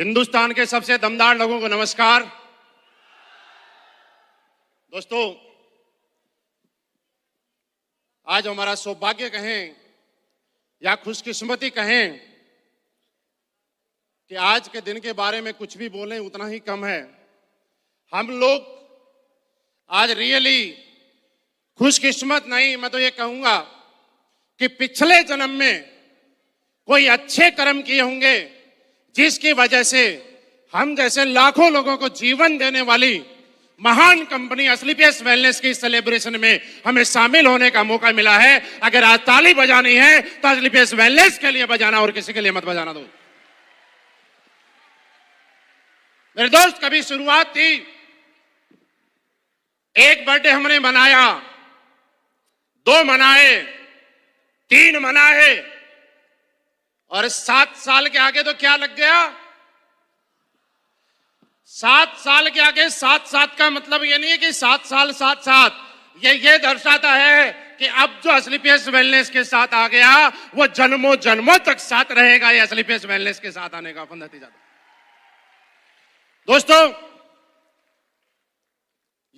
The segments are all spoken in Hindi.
हिंदुस्तान के सबसे दमदार लोगों को नमस्कार। दोस्तों, आज हमारा सौभाग्य कहें या खुशकिस्मती कहें कि आज के दिन के बारे में कुछ भी बोलें उतना ही कम है। हम लोग आज रियली खुशकिस्मत नहीं, मैं तो ये कहूंगा कि पिछले जन्म में कोई अच्छे कर्म किए होंगे जिसकी वजह से हम जैसे लाखों लोगों को जीवन देने वाली महान कंपनी एस्क्लेपियस वेलनेस की सेलिब्रेशन में हमें शामिल होने का मौका मिला है। अगर आज ताली बजानी है तो एस्क्लेपियस वेलनेस के लिए बजाना और किसी के लिए मत बजाना दो। मेरे दोस्त, कभी शुरुआत थी, एक बर्थडे हमने मनाया, 2 मनाए, 3 मनाए और 7 साल के आगे तो क्या लग गया? 7 साल के आगे 7 का मतलब ये नहीं है कि 7 साल 7, ये दर्शाता है कि अब जो एस्क्लेपियस वेलनेस के साथ आ गया वो जन्मों जन्मों तक साथ रहेगा। ये एस्क्लेपियस वेलनेस के साथ आने का नतीजा। दोस्तों,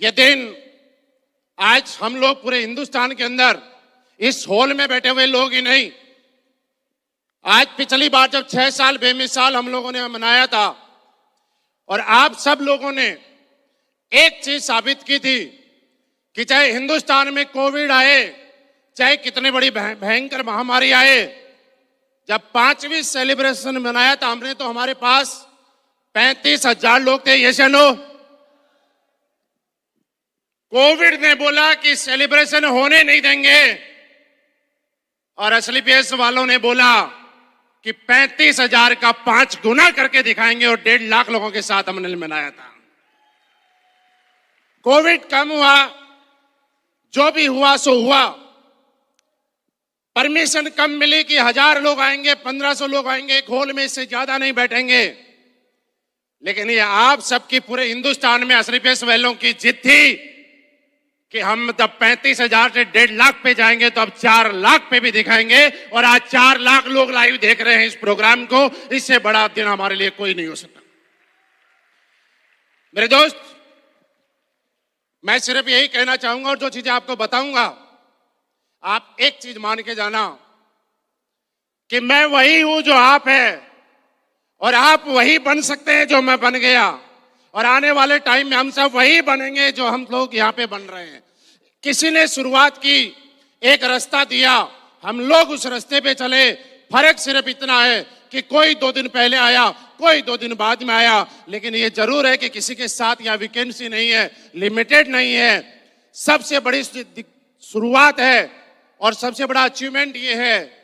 ये दिन आज हम लोग पूरे हिंदुस्तान के अंदर इस हॉल में बैठे हुए लोग ही नहीं, आज पिछली बार जब 6 साल बेमिसाल हम लोगों ने मनाया था और आप सब लोगों ने एक चीज साबित की थी कि चाहे हिंदुस्तान में कोविड आए, चाहे कितने बड़ी भयंकर महामारी आए, जब 5वीं सेलिब्रेशन मनाया था हमने तो हमारे पास 35,000 लोग थे। ये नो कोविड ने बोला कि सेलिब्रेशन होने नहीं देंगे और एस्क्लेपियस वालों ने बोला कि 35,000 का 5 गुना करके दिखाएंगे और 1.5 लाख लोगों के साथ हमने मनाया था। कोविड कम हुआ, जो भी हुआ सो हुआ। परमिशन कम मिली कि 1000 लोग आएंगे, 1500 लोग आएंगे, एक हॉल में इससे ज्यादा नहीं बैठेंगे। लेकिन ये आप सबकी पूरे हिंदुस्तान में एस्क्लेपियस वालों की जिद थी कि हम तब 35,000 से 1.5 लाख पे जाएंगे तो अब 4 लाख पे भी दिखाएंगे और आज 4 लाख लोग लाइव देख रहे हैं इस प्रोग्राम को। इससे बड़ा दिन हमारे लिए कोई नहीं हो सकता। मेरे दोस्त, मैं सिर्फ यही कहना चाहूंगा और जो चीजें आपको बताऊंगा, आप एक चीज मान के जाना कि मैं वही हूं जो आप है और आप वही बन सकते हैं जो मैं बन गया और आने वाले टाइम में हम सब वही बनेंगे जो हम लोग यहाँ पे बन रहे हैं। किसी ने शुरुआत की, एक रास्ता दिया, हम लोग उस रास्ते पे चले। फर्क सिर्फ इतना है कि कोई 2 दिन पहले आया, कोई 2 दिन बाद में आया, लेकिन ये जरूर है कि किसी के साथ यहाँ वैकेंसी नहीं है, लिमिटेड नहीं है। सबसे बड़ी शुरुआत है और सबसे बड़ा अचीवमेंट ये है।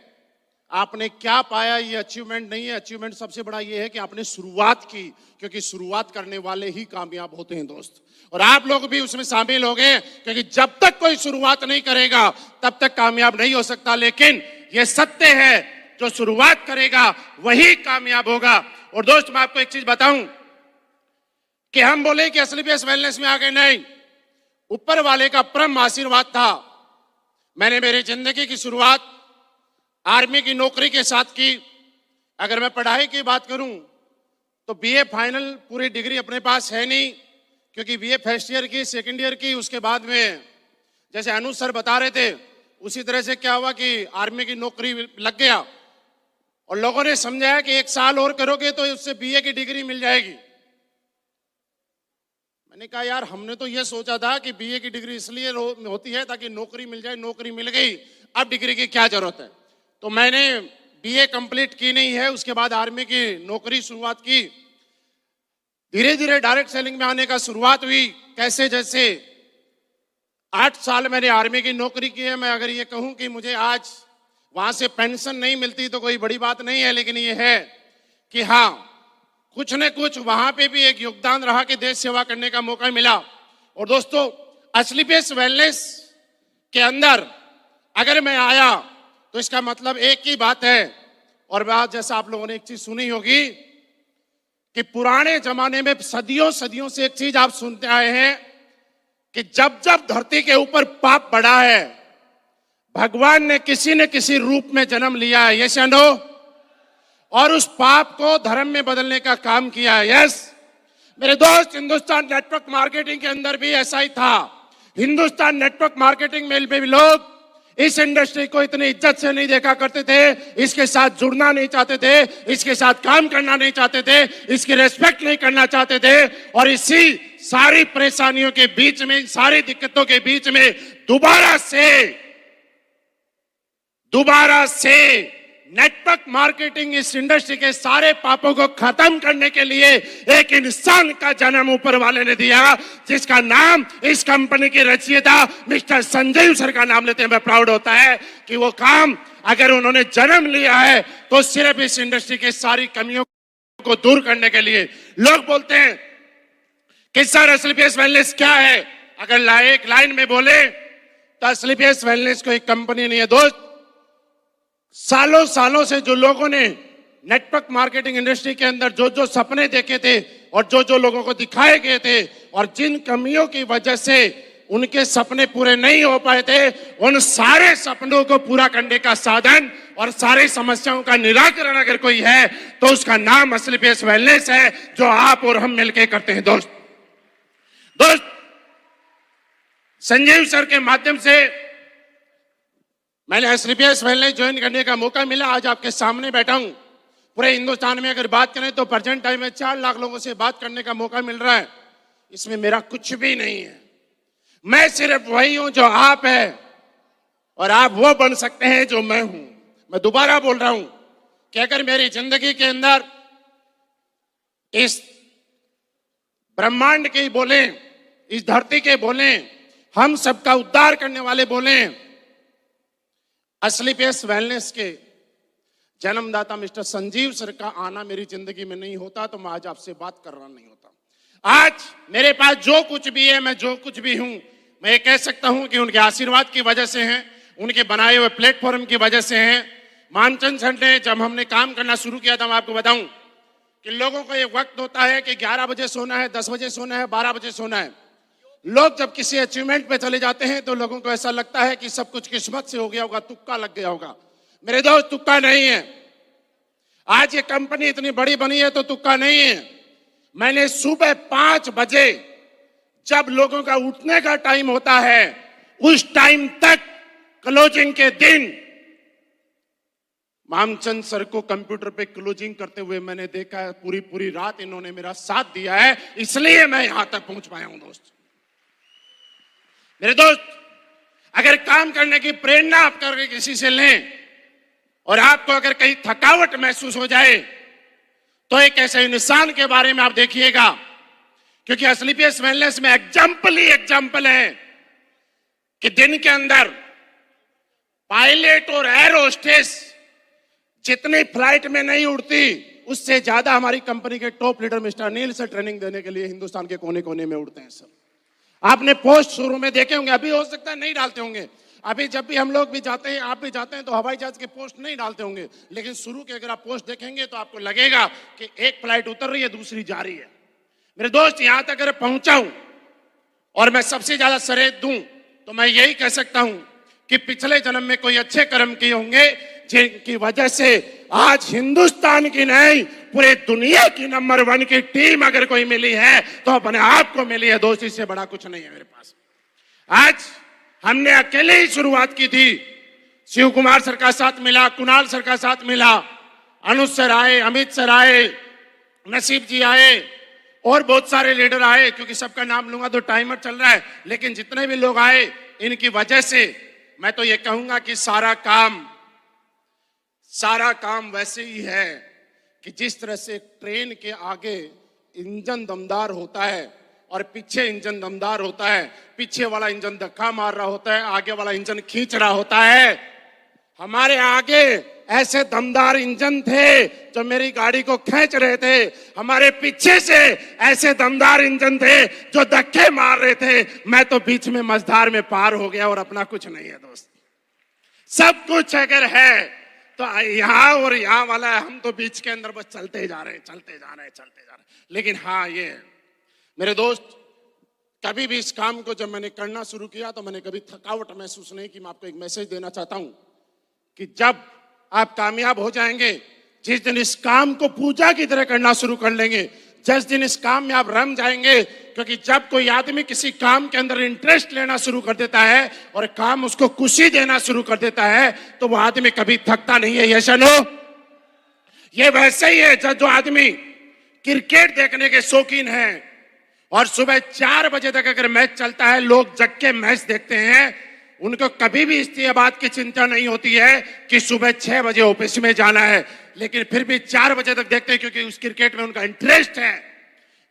आपने क्या पाया ये अचीवमेंट नहीं है, अचीवमेंट सबसे बड़ा ये है कि आपने शुरुआत की, क्योंकि शुरुआत करने वाले ही कामयाब होते हैं दोस्त। और आप लोग भी उसमें शामिल हो गए, क्योंकि जब तक कोई शुरुआत नहीं करेगा तब तक कामयाब नहीं हो सकता। लेकिन ये सत्य है, जो शुरुआत करेगा वही कामयाब होगा। और दोस्त, मैं आपको एक चीज बताऊं कि हम बोले कि एस्क्लेपियस वेलनेस में आ गए, नहीं, ऊपर वाले का परम आशीर्वाद था। मैंने मेरी जिंदगी की शुरुआत आर्मी की नौकरी के साथ की। अगर मैं पढ़ाई की बात करूं तो बीए फाइनल पूरी डिग्री अपने पास है नहीं, क्योंकि बीए फर्स्ट ईयर की, सेकंड ईयर की, उसके बाद में जैसे अनु सर बता रहे थे उसी तरह से क्या हुआ कि आर्मी की नौकरी लग गया और लोगों ने समझाया कि 1 साल और करोगे तो उससे बीए की डिग्री मिल जाएगी। मैंने कहा यार, हमने तो ये सोचा था कि बीए की डिग्री इसलिए होती है ताकि नौकरी मिल जाए, नौकरी मिल गई, अब डिग्री की क्या जरूरत है। तो मैंने बीए कंप्लीट की नहीं है, उसके बाद आर्मी की नौकरी शुरुआत की। धीरे धीरे डायरेक्ट सेलिंग में आने का शुरुआत हुई। कैसे? जैसे 8 साल मैंने आर्मी की नौकरी की है। मैं अगर ये कहूं कि मुझे आज वहां से पेंशन नहीं मिलती तो कोई बड़ी बात नहीं है, लेकिन ये है कि हाँ, कुछ न कुछ वहां पे भी एक योगदान रहा कि देश सेवा करने का मौका मिला। और दोस्तों, एस्क्लेपियस वेलनेस के अंदर अगर मैं आया तो इसका मतलब एक ही बात है, और बात जैसा आप लोगों ने एक चीज सुनी होगी कि पुराने जमाने में सदियों सदियों से एक चीज आप सुनते आए हैं कि जब जब धरती के ऊपर पाप बढ़ा है, भगवान ने किसी न किसी रूप में जन्म लिया है। ये नो और उस पाप को धर्म में बदलने का काम किया है। यस मेरे दोस्त, हिंदुस्तान नेटवर्क मार्केटिंग के अंदर भी ऐसा ही था। हिंदुस्तान नेटवर्क मार्केटिंग में भी लोग इस इंडस्ट्री को इतनी इज्जत से नहीं देखा करते थे, इसके साथ जुड़ना नहीं चाहते थे, इसके साथ काम करना नहीं चाहते थे, इसकी रेस्पेक्ट नहीं करना चाहते थे। और इसी सारी परेशानियों के बीच में, सारी दिक्कतों के बीच में दोबारा से नेटवर्क मार्केटिंग इस इंडस्ट्री के सारे पापों को खत्म करने के लिए एक इंसान का जन्म ऊपर वाले ने दिया, जिसका नाम इस कंपनी के रचयिता मिस्टर संजीव सर का नाम लेते हैं। प्राउड होता है कि वो काम अगर उन्होंने जन्म लिया है तो सिर्फ इस इंडस्ट्री के सारी कमियों को दूर करने के लिए। लोग बोलते हैं कि सर एसलीपीएस वेलनेस क्या है? अगर एक लाइन में बोले तो एसलीपीएस वेलनेस कोई कंपनी नहीं है दोस्त। सालों सालों से जो लोगों ने नेटवर्क मार्केटिंग इंडस्ट्री के अंदर जो जो सपने देखे थे और जो जो लोगों को दिखाए गए थे और जिन कमियों की वजह से उनके सपने पूरे नहीं हो पाए थे, उन सारे सपनों को पूरा करने का साधन और सारी समस्याओं का निराकरण अगर कोई है तो उसका नाम एसलीपीएस वेलनेस है, जो आप और हम मिलकर करते हैं। दोस्त संजीव सर के माध्यम से मैंने एसलीपीएस वेलनेस ज्वाइन करने का मौका मिला। आज आपके सामने बैठा हूं। पूरे हिंदुस्तान में अगर बात करें तो प्रेजेंट टाइम में 4 लाख लोगों से बात करने का मौका मिल रहा है। इसमें मेरा कुछ भी नहीं है। मैं सिर्फ वही हूं जो आप है और आप वो बन सकते हैं जो मैं हूं। मैं दोबारा बोल रहा हूं कि अगर मेरी जिंदगी के अंदर इस ब्रह्मांड के बोले, इस धरती के बोले, हम सबका उद्धार करने वाले बोले, एसलीपीएस वेलनेस के जन्मदाता मिस्टर संजीव सर का आना मेरी जिंदगी में नहीं होता तो मैं आज आपसे बात कर रहा नहीं होता। आज मेरे पास जो कुछ भी है, मैं जो कुछ भी हूं, मैं ये कह सकता हूं कि उनके आशीर्वाद की वजह से हैं, उनके बनाए हुए प्लेटफॉर्म की वजह से हैं। मानचंद सर ने जब हमने काम करना शुरू किया था, मैं आपको बताऊं कि लोगों को एक वक्त होता है कि 11 बजे सोना है, 10 बजे सोना है, 12 बजे सोना है। लोग जब किसी अचीवमेंट पे चले जाते हैं तो लोगों को ऐसा लगता है कि सब कुछ किस्मत से हो गया होगा, तुक्का लग गया होगा। मेरे दोस्त, तुक्का नहीं है। आज ये कंपनी इतनी बड़ी बनी है तो तुक्का नहीं है। मैंने सुबह 5 बजे जब लोगों का उठने का टाइम होता है, उस टाइम तक क्लोजिंग के दिन मामचंद सर को कंप्यूटर पे क्लोजिंग करते हुए मैंने देखा है। पूरी रात इन्होंने मेरा साथ दिया है, इसलिए मैं यहां तक पहुंच पाया हूं। दोस्त मेरे दोस्त, अगर काम करने की प्रेरणा आप करके किसी से लें और आपको अगर कहीं थकावट महसूस हो जाए तो एक ऐसे इंसान के बारे में आप देखिएगा, क्योंकि एसलीपीएस वेलनेस में एग्जाम्पल है कि दिन के अंदर पायलट और एयर होस्टेस जितनी फ्लाइट में नहीं उड़ती, उससे ज्यादा हमारी कंपनी के top leader mister Anil sir training देने के लिए हिंदुस्तान के कोने कोने में उड़ते हैं। सर आपने पोस्ट शुरू में देखे होंगे, अभी हो सकता है नहीं डालते होंगे। अभी जब भी हम लोग भी जाते हैं, आप भी जाते हैं, तो हवाई जहाज के पोस्ट नहीं डालते होंगे, लेकिन शुरू के अगर आप पोस्ट देखेंगे तो आपको लगेगा कि एक फ्लाइट उतर रही है, दूसरी जा रही है। मेरे दोस्त, यहां तक अगर पहुंचा हूं और मैं सबसे ज्यादा सरेह दूं तो मैं यही कह सकता हूं कि पिछले जन्म में कोई अच्छे कर्म किए होंगे, जिनकी वजह से आज हिंदुस्तान की नहीं पूरे दुनिया की नंबर 1 की टीम अगर कोई मिली है तो अपने आप को मिली है। दोस्त, इससे बड़ा कुछ नहीं है मेरे पास। आज हमने अकेले ही शुरुआत की थी। शिव कुमार सर का साथ मिला, कुणाल सर का साथ मिला, अनुज सर आए, अमित सर आए, नसीब जी आए और बहुत सारे लीडर आए। क्योंकि सबका नाम लूंगा तो टाइमर चल रहा है, लेकिन जितने भी लोग आए इनकी वजह से मैं तो ये कहूंगा कि सारा काम वैसे ही है कि जिस तरह से ट्रेन के आगे इंजन दमदार होता है और पीछे इंजन दमदार होता है, पीछे वाला इंजन धक्का मार रहा होता है, आगे वाला इंजन खींच रहा होता है। हमारे आगे ऐसे दमदार इंजन थे जो मेरी गाड़ी को खींच रहे थे, हमारे पीछे से ऐसे दमदार इंजन थे जो धक्के मार रहे थे। मैं तो बीच में मझधार में पार हो गया और अपना कुछ नहीं है। दोस्त, सब कुछ अगर है तो यहाँ और यहाँ वाला है, हम तो बीच के अंदर बस चलते जा रहे हैं। लेकिन हाँ, ये मेरे दोस्त, कभी भी इस काम को जब मैंने करना शुरू किया तो मैंने कभी थकावट महसूस नहीं की। मैं आपको एक मैसेज देना चाहता हूं कि जब आप कामयाब हो जाएंगे, जिस दिन इस काम को पूजा की तरह करना शुरू कर लेंगे, जिस दिन इस काम में आप रम जाएंगे, क्योंकि जब कोई आदमी किसी काम के अंदर इंटरेस्ट लेना शुरू कर देता है और काम उसको खुशी देना शुरू कर देता है, तो वो आदमी कभी थकता नहीं है। Yes no? ये वैसे ही है जो आदमी क्रिकेट देखने के शौकीन हैं और सुबह 4 बजे तक अगर मैच चलता है, लोग जग के मैच देखते हैं, उनको कभी भी इस बात की चिंता नहीं होती है कि सुबह 6 बजे ऑफिस में जाना है, लेकिन फिर भी 4 बजे तक देखते हैं क्योंकि उस क्रिकेट में उनका इंटरेस्ट है।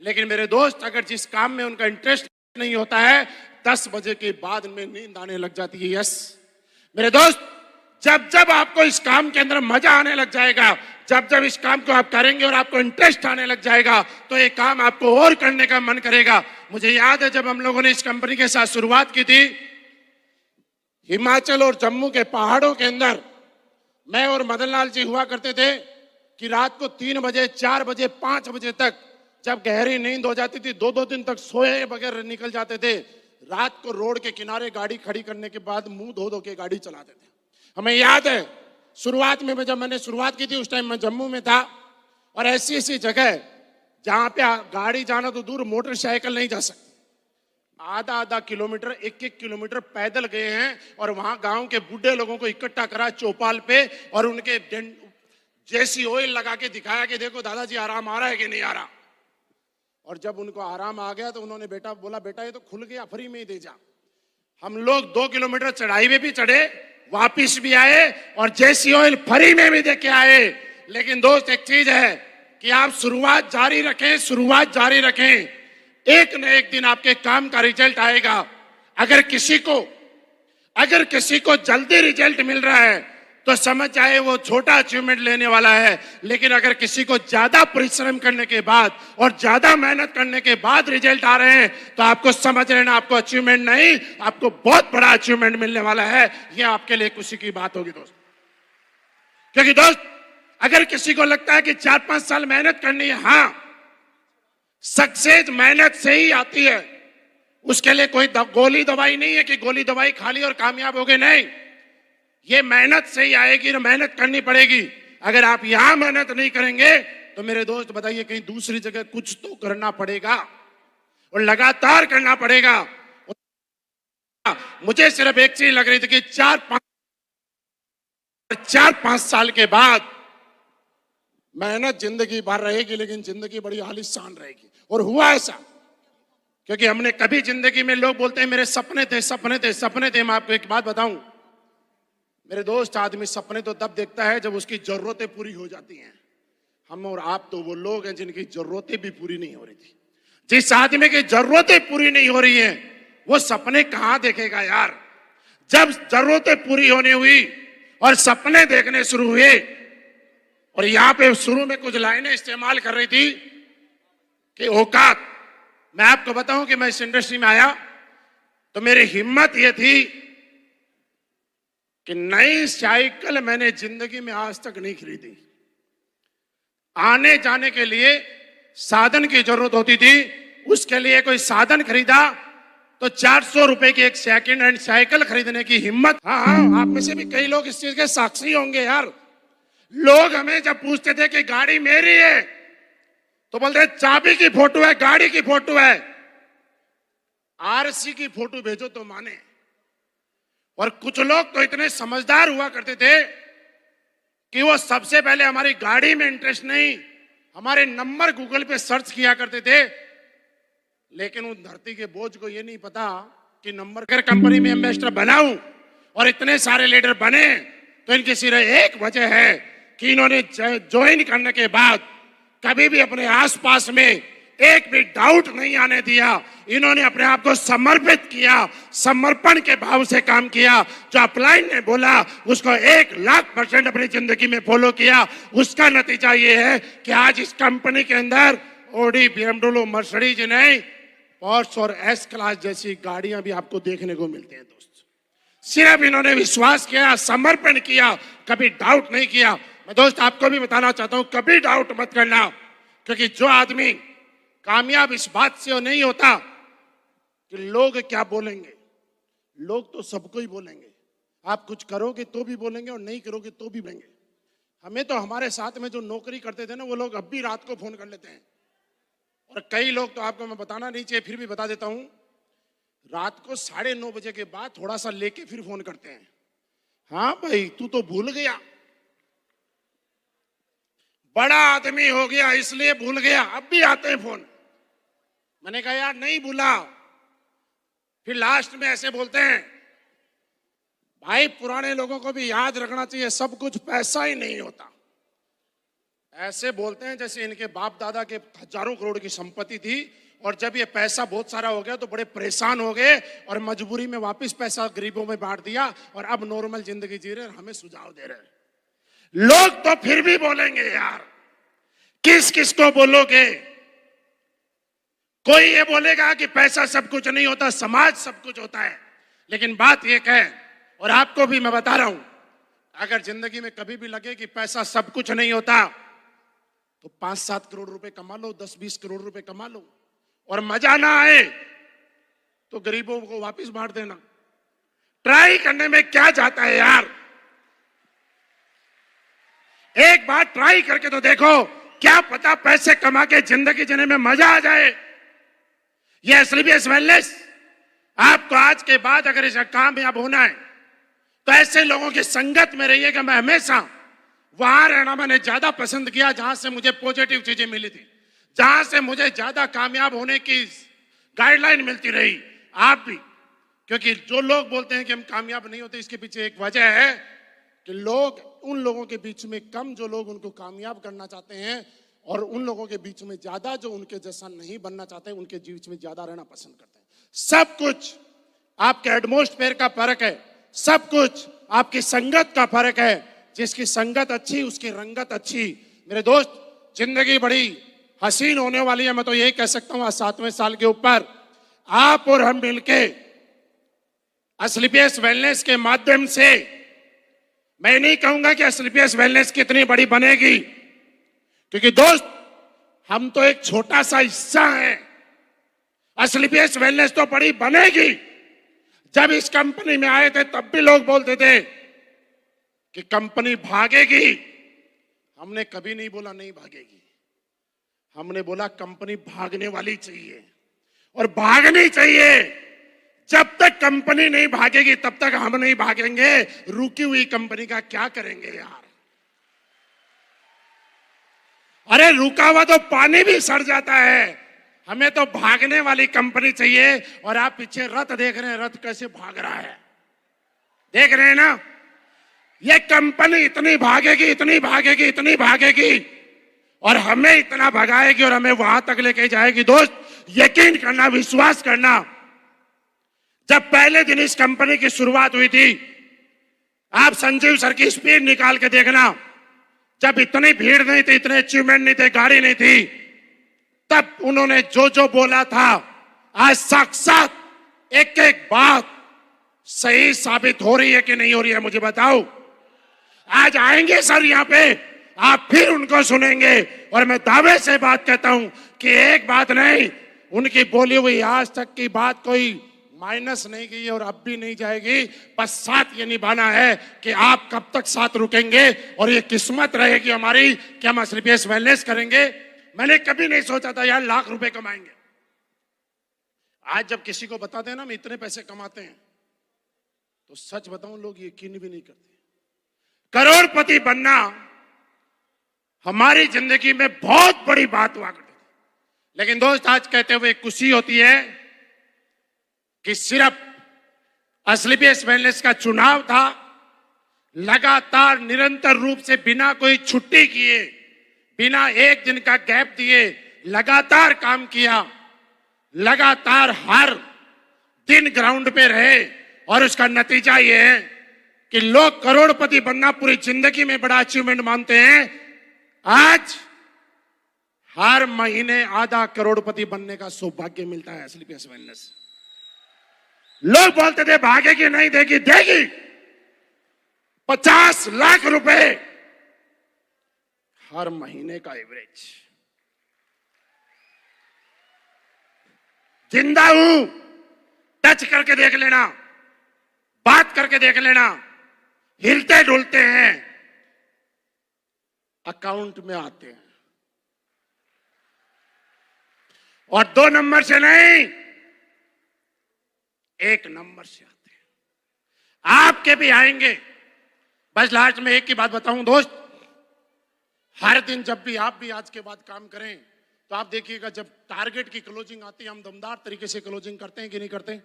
लेकिन मेरे दोस्त, अगर जिस काम में उनका इंटरेस्ट नहीं होता है, 10 बजे के बाद में नींद आने लग जाती है। यस मेरे दोस्त, जब जब आपको इस काम के अंदर मजा आने लग जाएगा, जब जब इस काम को आप करेंगे और आपको इंटरेस्ट आने लग जाएगा, तो ये काम आपको और करने का मन करेगा। मुझे याद है जब हम लोगों ने इस कंपनी के साथ शुरुआत की थी, हिमाचल और जम्मू के पहाड़ों के अंदर मैं और मदन लाल जी हुआ करते थे कि रात को 3 बजे, 4 बजे, 5 बजे तक जब गहरी नींद हो जाती थी, 2-2 दिन तक सोए बगैर निकल जाते थे। रात को रोड के किनारे गाड़ी खड़ी करने के बाद मुंह धो धो के गाड़ी चलाते थे। हमें याद है शुरुआत में जब मैंने शुरुआत की थी, उस टाइम मैं जम्मू में था और ऐसी ऐसी जगह जहां पे गाड़ी जाना तो दूर, मोटरसाइकिल नहीं जा सकती। आधा किलोमीटर, 1 किलोमीटर पैदल गए हैं और वहां गांव के बूढ़े लोगों को इकट्ठा करा चौपाल पे और उनके जैसी ऑयल लगा के दिखाया कि देखो दादाजी आराम आ रहा है कि नहीं आ रहा। और जब उनको आराम आ गया तो उन्होंने बोला बेटा ये तो खुल गया, फ्री में ही दे जा। हम लोग 2 किलोमीटर चढ़ाई में भी चढ़े, वापिस भी आए और जैसी ऑयल फ्री में भी दे के आए। लेकिन दोस्त, एक चीज है कि आप शुरुआत जारी रखें, शुरुआत जारी रखें, एक न एक दिन आपके काम का रिजल्ट आएगा। अगर किसी को जल्दी रिजल्ट मिल रहा है तो समझ जाए वो छोटा अचीवमेंट लेने वाला है, लेकिन अगर किसी को ज्यादा परिश्रम करने के बाद और ज्यादा मेहनत करने के बाद रिजल्ट आ रहे हैं तो आपको समझ लेना आपको अचीवमेंट नहीं, आपको बहुत बड़ा अचीवमेंट मिलने वाला है। ये आपके लिए खुशी की बात होगी दोस्त। क्योंकि दोस्त, अगर किसी को लगता है कि 4-5 साल मेहनत करनी है, हाँ, सक्सेस मेहनत से ही आती है। उसके लिए कोई गोली दवाई नहीं है कि गोली दवाई खा ली और कामयाब हो गए, नहीं। ये मेहनत से ही आएगी, ना मेहनत करनी पड़ेगी। अगर आप यहां मेहनत नहीं करेंगे तो मेरे दोस्त बताइए कहीं दूसरी जगह कुछ तो करना पड़ेगा और लगातार करना पड़ेगा। मुझे सिर्फ एक चीज लग रही थी कि 4-5 साल के बाद मेहनत जिंदगी भर रहेगी, लेकिन जिंदगी बड़ी आलीशान रहेगी। और हुआ ऐसा, क्योंकि हमने कभी जिंदगी में, लोग बोलते हैं मेरे सपने थे, सपने थे, सपने थे। मैं आपको एक बात बताऊं मेरे दोस्त, आदमी सपने तो तब देखता है जब उसकी जरूरतें पूरी हो जाती हैं। हम और आप तो वो लोग हैं जिनकी जरूरतें भी पूरी नहीं हो रही थी। जिस आदमी की जरूरतें पूरी नहीं हो रही हैं वो सपने कहां देखेगा यार। जब जरूरतें पूरी होने हुई और सपने देखने शुरू हुए, और यहां पे शुरू में कुछ लाइनें इस्तेमाल कर रही थी कि औकात। मैं आपको बताऊं कि मैं इस इंडस्ट्री में आया तो मेरी हिम्मत यह थी कि नई साइकिल मैंने जिंदगी में आज तक नहीं खरीदी। आने जाने के लिए साधन की जरूरत होती थी, उसके लिए कोई साधन खरीदा तो 400 रुपए की एक सेकंड हैंड साइकिल खरीदने की हिम्मत। हाँ, आप में से भी कई लोग इस चीज के साक्षी होंगे यार। लोग हमें जब पूछते थे कि गाड़ी मेरी है तो बोलते चाबी की फोटो है, गाड़ी की फोटो है, आरसी की फोटो भेजो तो माने। और कुछ लोग तो इतने समझदार हुआ करते थे कि वो सबसे पहले हमारी गाड़ी में इंटरेस्ट नहीं, हमारे नंबर गूगल पे सर्च किया करते थे। लेकिन उन धरती के बोझ को ये नहीं पता कि नंबर कर कंपनी में एम्बेसडर बनाऊं और इतने सारे लीडर बने तो इनकी सिर्फ एक वजह है कि इन्होंने ज्वाइन करने के बाद कभी भी अपने आसपास में एक भी डाउट नहीं आने दिया। इन्होंने अपने आप को समर्पित किया, समर्पण के भाव से काम किया। जो अपलाइन ने बोला उसको 1,00,000% अपनी जिंदगी में फॉलो किया। उसका नतीजा ये है कि आज इस कंपनी के अंदर ऑडी, BMW, मर्सिडीज नहीं, पोर्श और एस क्लास जैसी गाड़ियां भी आपको देखने को मिलती हैं दोस्त। सिर्फ इन्होंने विश्वास किया, समर्पण किया, कभी डाउट नहीं किया। मैं दोस्त आपको भी बताना चाहता हूं, कभी डाउट मत करना, क्योंकि जो आदमी कामयाब इस बात से नहीं होता कि लोग क्या बोलेंगे। लोग तो सबको ही बोलेंगे, आप कुछ करोगे तो भी बोलेंगे और नहीं करोगे तो भी बोलेंगे। हमें तो हमारे साथ में जो नौकरी करते थे ना, वो लोग अब भी रात को फोन कर लेते हैं। और कई लोग तो आपको मैं बताना नहीं चाहिए, फिर भी बता देता हूं, रात को 9:30 के बाद थोड़ा सा लेके फिर फोन करते हैं। हाँ भाई, तू तो भूल गया, बड़ा आदमी हो गया इसलिए भूल गया। अब भी आते हैं फोन। मैंने कहा यार नहीं भूला। फिर लास्ट में ऐसे बोलते हैं, भाई पुराने लोगों को भी याद रखना चाहिए, सब कुछ पैसा ही नहीं होता। ऐसे बोलते हैं जैसे इनके बाप दादा के हजारों करोड़ की संपत्ति थी, और जब ये पैसा बहुत सारा हो गया तो बड़े परेशान हो गए और मजबूरी में वापस पैसा गरीबों में बांट दिया, और अब नॉर्मल जिंदगी जी रहे हैं, हमें सुझाव दे रहे हैं। लोग तो फिर भी बोलेंगे यार, किस किस को बोलोगे? कोई ये बोलेगा कि पैसा सब कुछ नहीं होता, समाज सब कुछ होता है। लेकिन बात ये है, और आपको भी मैं बता रहा हूं, अगर जिंदगी में कभी भी लगे कि पैसा सब कुछ नहीं होता, तो 5-7 करोड़ रुपए कमा लो, 10-20 करोड़ रुपए कमा लो, और मजा ना आए तो गरीबों को वापस बांट देना। ट्राई करने में क्या जाता है यार? एक बार ट्राई करके तो देखो, क्या पता पैसे कमा के जिंदगी जीने में मजा आ जाए। ये एसलीपीएस वेलनेस, आपको आज के बाद अगर इसका कामयाब होना है तो ऐसे लोगों की संगत में रहिएगा। मैं हमेशा वहां रहना मैंने ज्यादा पसंद किया जहां से मुझे पॉजिटिव चीजें मिली थी, जहां से मुझे ज्यादा कामयाब होने की गाइडलाइन मिलती रही। आप भी, क्योंकि जो लोग बोलते हैं कि हम कामयाब नहीं होते, इसके पीछे एक वजह है कि लोग, उन लोगों के बीच में कम जो लोग उनको कामयाब करना चाहते हैं, और उन लोगों के बीच में ज्यादा जो उनके जैसा नहीं बनना चाहते, उनके बीच में ज्यादा रहना पसंद करते हैं। सब कुछ आपके एटमॉस्फेयर का फर्क है, सब कुछ आपकी संगत का फर्क है। जिसकी संगत अच्छी उसकी रंगत अच्छी। मेरे दोस्त, जिंदगी बड़ी हसीन होने वाली है। मैं तो यही कह सकता हूं, आज 7वें साल के ऊपर आप और हम मिलके एसलीपीएस वेलनेस के माध्यम से, मैं नहीं कहूंगा कि एसलीपीएस वेलनेस कितनी बड़ी बनेगी, क्योंकि दोस्त हम तो एक छोटा सा हिस्सा है। एसलीपीएस वेलनेस तो बड़ी बनेगी। जब इस कंपनी में आए थे तब भी लोग बोलते थे कि कंपनी भागेगी। हमने कभी नहीं बोला नहीं भागेगी, हमने बोला कंपनी भागने वाली चाहिए, और भागनी चाहिए। जब तक कंपनी नहीं भागेगी तब तक हम नहीं भागेंगे। रुकी हुई कंपनी का क्या करेंगे यार? अरे रुका हुआ तो पानी भी सड़ जाता है। हमें तो भागने वाली कंपनी चाहिए। और आप पीछे रथ देख रहे हैं, रथ कैसे भाग रहा है, देख रहे हैं ना? ये कंपनी इतनी भागेगी, इतनी भागेगी, इतनी भागेगी, और हमें इतना भगाएगी और हमें वहां तक लेके जाएगी। दोस्त यकीन करना, विश्वास करना, जब पहले दिन इस कंपनी की शुरुआत हुई थी, आप संजीव सर की स्पीड निकाल के देखना। जब इतनी भीड़ नहीं थी, इतने अचीवमेंट नहीं थे, गाड़ी नहीं थी, तब उन्होंने जो जो बोला था, आज साक्षात एक एक बात सही साबित हो रही है कि नहीं हो रही है, मुझे बताओ। आज आएंगे सर यहाँ पे, आप फिर उनको सुनेंगे, और मैं दावे से बात कहता हूं कि एक बात नहीं, उनकी बोली हुई आज तक की बात कोई माइनस नहीं की और अब भी नहीं जाएगी। बस साथ ये निभाना है कि आप कब तक साथ रुकेंगे, और ये किस्मत रहेगी हमारी कि हम एसलीपीएस वेलनेस करेंगे। मैंने कभी नहीं सोचा था यार लाख रुपए कमाएंगे। आज जब किसी को बताते हैं ना हम इतने पैसे कमाते हैं, तो सच बताऊं लोग यकीन भी नहीं करते। करोड़पति बनना हमारी जिंदगी में बहुत बड़ी बात हुआ करती थी। लेकिन दोस्त आज कहते हुए खुशी होती है कि सिर्फ एसलीपीएस वेलनेस का चुनाव था, लगातार निरंतर रूप से बिना कोई छुट्टी किए, बिना एक दिन का गैप दिए लगातार काम किया, लगातार हर दिन ग्राउंड पे रहे, और उसका नतीजा ये है कि लोग करोड़पति बनना पूरी जिंदगी में बड़ा अचीवमेंट मानते हैं। आज हर महीने आधा करोड़पति बनने का सौभाग्य मिलता है एसलीपीएस वेलनेस। लोग बोलते थे भागेगी नहीं, देगी, देगी। 50 लाख रुपए हर महीने का एवरेज। जिंदा हूं, टच करके देख लेना, बात करके देख लेना, हिलते डुलते हैं। अकाउंट में आते हैं, और 2 नंबर से नहीं, 1 नंबर से आते हैं। आपके भी आएंगे। बस लास्ट में एक की बात बताऊं दोस्त, हर दिन जब भी आप भी आज के बाद काम करें तो आप देखिएगा, जब टारगेट की क्लोजिंग आती है हम दमदार तरीके से क्लोजिंग करते हैं कि नहीं करते?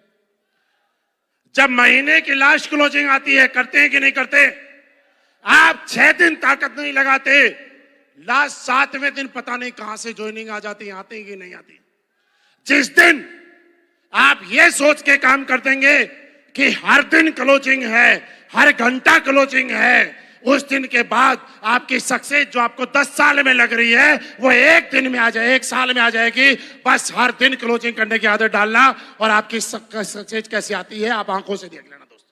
जब महीने की लास्ट क्लोजिंग आती है करते हैं कि नहीं करते? आप 6 दिन ताकत नहीं लगाते, लास्ट 7वें दिन पता नहीं कहां से ज्वाइनिंग आ जाती है, आती है कि नहीं आती। जिस दिन आप ये सोच के काम कर देंगे कि हर दिन क्लोजिंग है, हर घंटा क्लोजिंग है, उस दिन के बाद आपकी सक्सेस जो आपको 10 साल में लग रही है वो 1 दिन में आ जाए, 1 साल में आ जाएगी। बस हर दिन क्लोजिंग करने की आदत डालना, और आपकी सक्सेस कैसे आती है आप आंखों से देख लेना दोस्त।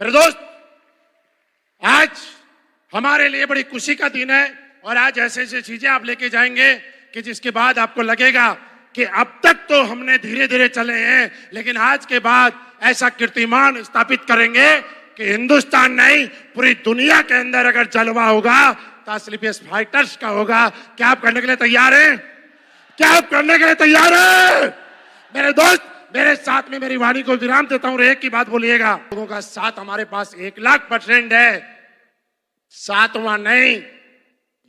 मेरे दोस्त, आज हमारे लिए बड़ी खुशी का दिन है, और आज ऐसे ऐसे चीजें आप लेके जाएंगे कि जिसके बाद आपको लगेगा कि अब तक तो हमने धीरे धीरे चले हैं, लेकिन आज के बाद ऐसा कीर्तिमान स्थापित करेंगे कि हिंदुस्तान नहीं पूरी दुनिया के अंदर अगर जलवा होगा तो एसलीपीएस फाइटर्स का होगा। क्या आप करने के लिए तैयार हैं? क्या आप करने के लिए तैयार हैं? मेरे दोस्त, मेरे साथ में मेरी वाणी को विराम देता हूं, एक की बात बोलिएगा। लोगों का साथ हमारे पास 1,00,000% है, 7वां नहीं,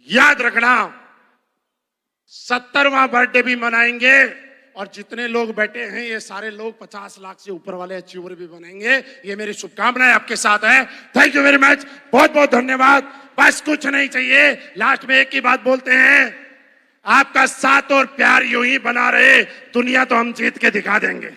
याद रखना 70वां बर्थडे भी मनाएंगे, और जितने लोग बैठे हैं ये सारे लोग 50 लाख से ऊपर वाले अचीवर भी बनेंगे। ये मेरी शुभकामनाएं आपके साथ है। थैंक यू वेरी मच, बहुत बहुत धन्यवाद। बस कुछ नहीं चाहिए, लास्ट में एक ही बात बोलते हैं, आपका साथ और प्यार यूं ही बना रहे, दुनिया तो हम जीत के दिखा देंगे।